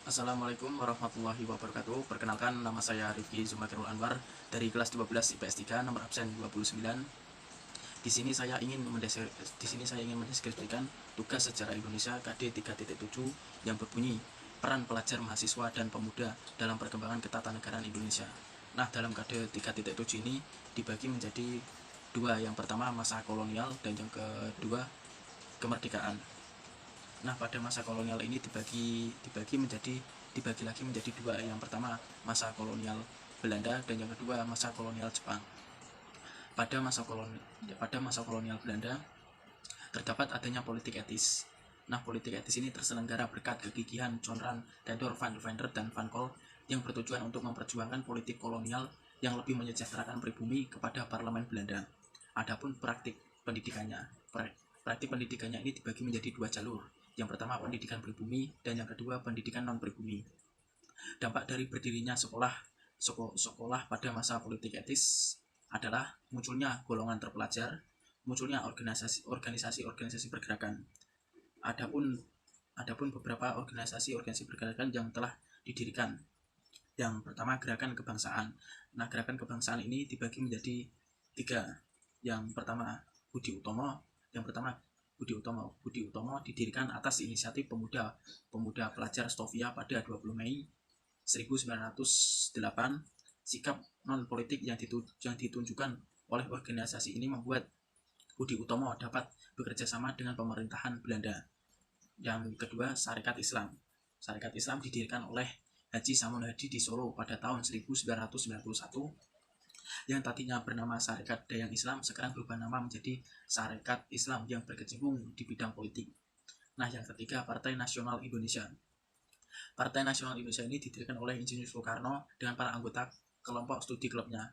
Assalamualaikum warahmatullahi wabarakatuh. Perkenalkan, nama saya Rifki Zumakirul Anwar dari kelas 12 IPS 3 nomor absen 29. Di sini saya ingin mendeskripsikan tugas sejarah Indonesia KD 3.7 yang berbunyi peran pelajar, mahasiswa, dan pemuda dalam perkembangan ketatanegaraan Indonesia. Nah, dalam KD 3.7 ini dibagi menjadi dua. Yang pertama masa kolonial dan yang kedua kemerdekaan. Nah, pada masa kolonial ini dibagi lagi menjadi dua. Yang pertama masa kolonial Belanda dan yang kedua masa kolonial Jepang. Pada masa kolonial Belanda terdapat adanya politik etis. Nah, politik etis ini terselenggara berkat kegigihan John Theodor van Deventer dan Van Col yang bertujuan untuk memperjuangkan politik kolonial yang lebih menyejahterakan pribumi kepada parlemen Belanda. Adapun praktik pendidikannya ini dibagi menjadi dua jalur. Yang pertama pendidikan pribumi dan yang kedua pendidikan non pribumi. Dampak dari berdirinya sekolah pada masa politik etis adalah munculnya golongan terpelajar, munculnya organisasi pergerakan. Adapun beberapa organisasi pergerakan yang telah didirikan. Yang pertama gerakan kebangsaan. Nah, gerakan kebangsaan ini dibagi menjadi tiga. Yang pertama Budi Utomo didirikan atas inisiatif pemuda pelajar Stovia pada 20 Mei 1908. Sikap non politik yang ditunjukkan oleh organisasi ini membuat Budi Utomo dapat bekerja sama dengan pemerintahan Belanda. Yang kedua, Sarekat Islam. Sarekat Islam didirikan oleh Haji Samun Hadi di Solo pada tahun 1991. Yang tadinya bernama Sarekat Dayang Islam sekarang berubah nama menjadi Sarekat Islam yang berkecimpung di bidang politik. Nah, yang ketiga, Partai Nasional Indonesia. Partai Nasional Indonesia ini didirikan oleh Insinyur Soekarno dengan para anggota kelompok studi klubnya.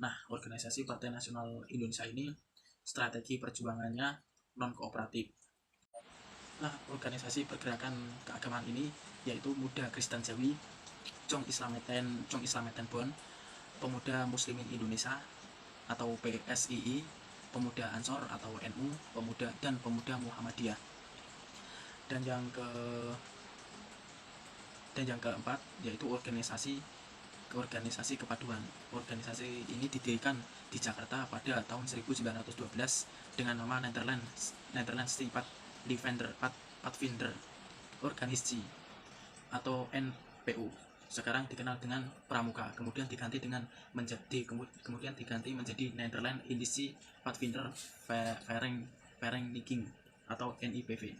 Nah, organisasi Partai Nasional Indonesia ini strategi perjuangannya non kooperatif. Nah, organisasi pergerakan keagamaan ini yaitu Muda Kristen Jawi, Jong Islameten Bon, Pemuda Muslimin Indonesia atau PSII, Pemuda Ansor atau NU, Pemuda Muhammadiyah. Dan yang keempat yaitu organisasi kepaduan. Organisasi ini didirikan di Jakarta pada tahun 1912 dengan nama Nederlandse Padvinder Organisatie atau NPO. Sekarang dikenal dengan Pramuka, kemudian diganti menjadi Nederland Indische Padvinder Vereniging atau NIPV.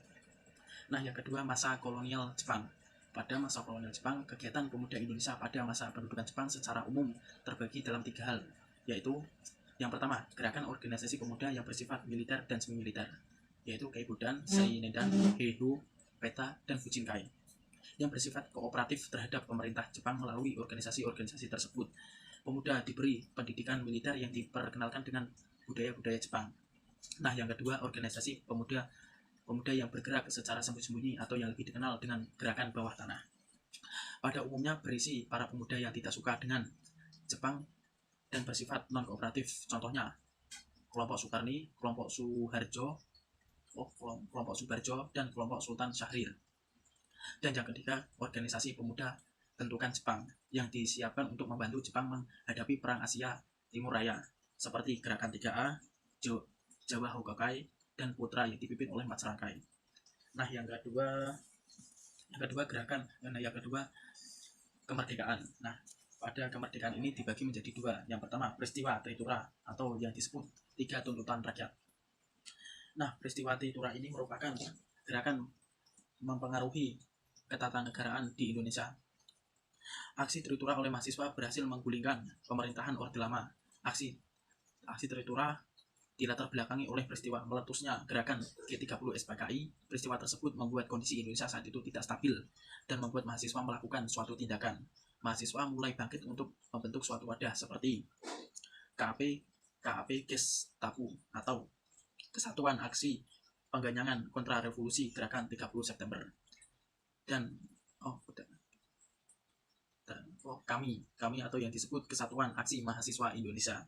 Nah, yang kedua masa kolonial Jepang. Pada masa kolonial Jepang, kegiatan pemuda Indonesia pada masa pendudukan Jepang secara umum terbagi dalam tiga hal, yaitu yang pertama, gerakan organisasi pemuda yang bersifat militer dan semi-militer, yaitu Keibudan, Seinedan, Heiho, Peta, dan Fujinkai, yang bersifat kooperatif terhadap pemerintah Jepang melalui organisasi-organisasi tersebut. Pemuda diberi pendidikan militer yang diperkenalkan dengan budaya-budaya Jepang. Nah, yang kedua, organisasi pemuda yang bergerak secara sembunyi-sembunyi atau yang lebih dikenal dengan gerakan bawah tanah. Pada umumnya berisi para pemuda yang tidak suka dengan Jepang dan bersifat non-kooperatif. Contohnya, kelompok Soekarni, kelompok Subarjo, dan kelompok Sultan Syahrir. Dan yang ketiga, organisasi pemuda bentukan Jepang yang disiapkan untuk membantu Jepang menghadapi Perang Asia Timur Raya, seperti Gerakan 3A, Jawa Hokakai, dan Putra yang dipimpin oleh Mat Serangkai. Nah, yang kedua kemerdekaan. Nah, pada kemerdekaan ini dibagi menjadi dua. Yang pertama, peristiwa Tritura atau yang disebut 3 tuntutan rakyat. Nah, peristiwa Tritura ini merupakan gerakan mempengaruhi ketatanegaraan di Indonesia. Aksi Tritura oleh mahasiswa berhasil menggulingkan pemerintahan Orde Lama. Aksi Tritura dilatar belakangi oleh peristiwa meletusnya gerakan G30 SPKI. Peristiwa tersebut membuat kondisi Indonesia saat itu tidak stabil dan membuat mahasiswa melakukan suatu tindakan. Mahasiswa mulai bangkit untuk membentuk suatu wadah seperti KAP Gestapu atau Kesatuan Aksi Pengganyangan Kontra Revolusi Gerakan 30 September. Kami atau yang disebut Kesatuan Aksi Mahasiswa Indonesia.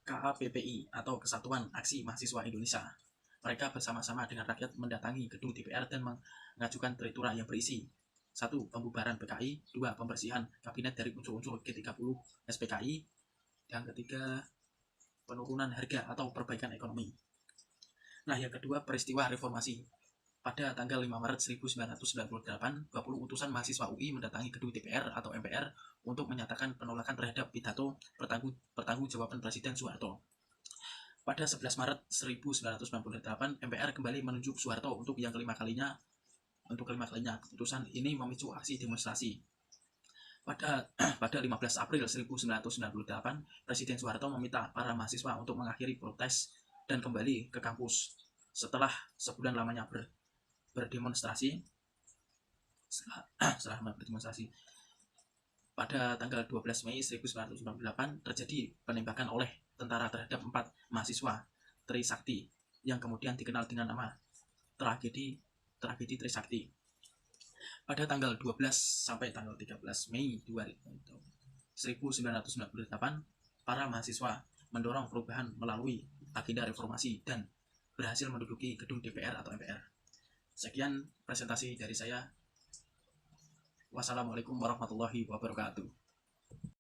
KAPPI atau Kesatuan Aksi Mahasiswa Indonesia. Mereka bersama-sama dengan rakyat mendatangi gedung DPR dan mengajukan tritura yang berisi 1. Pembubaran PKI. 2. Pembersihan kabinet dari unsur-unsur G30 SPKI. Yang ketiga, penurunan harga atau perbaikan ekonomi. Nah, yang kedua, peristiwa reformasi. Pada tanggal 5 Maret 1998, 20 utusan mahasiswa UI mendatangi gedung DPR atau MPR untuk menyatakan penolakan terhadap pidato pertanggungjawaban Presiden Soeharto. Pada 11 Maret 1998, MPR kembali menunjuk Soeharto untuk kelima kalinya. Keputusan ini memicu aksi demonstrasi. Pada 15 April 1998, Presiden Soeharto meminta para mahasiswa untuk mengakhiri protes dan kembali ke kampus. Setelah sebulan lamanya berdemonstrasi, pada tanggal 12 Mei 1998 terjadi penembakan oleh tentara terhadap 4 mahasiswa Trisakti yang kemudian dikenal dengan nama tragedi Trisakti. Pada tanggal 12 sampai tanggal 13 Mei 1998, para mahasiswa mendorong perubahan melalui agenda reformasi dan berhasil menduduki gedung DPR atau MPR. Sekian presentasi dari saya. Wassalamualaikum warahmatullahi wabarakatuh.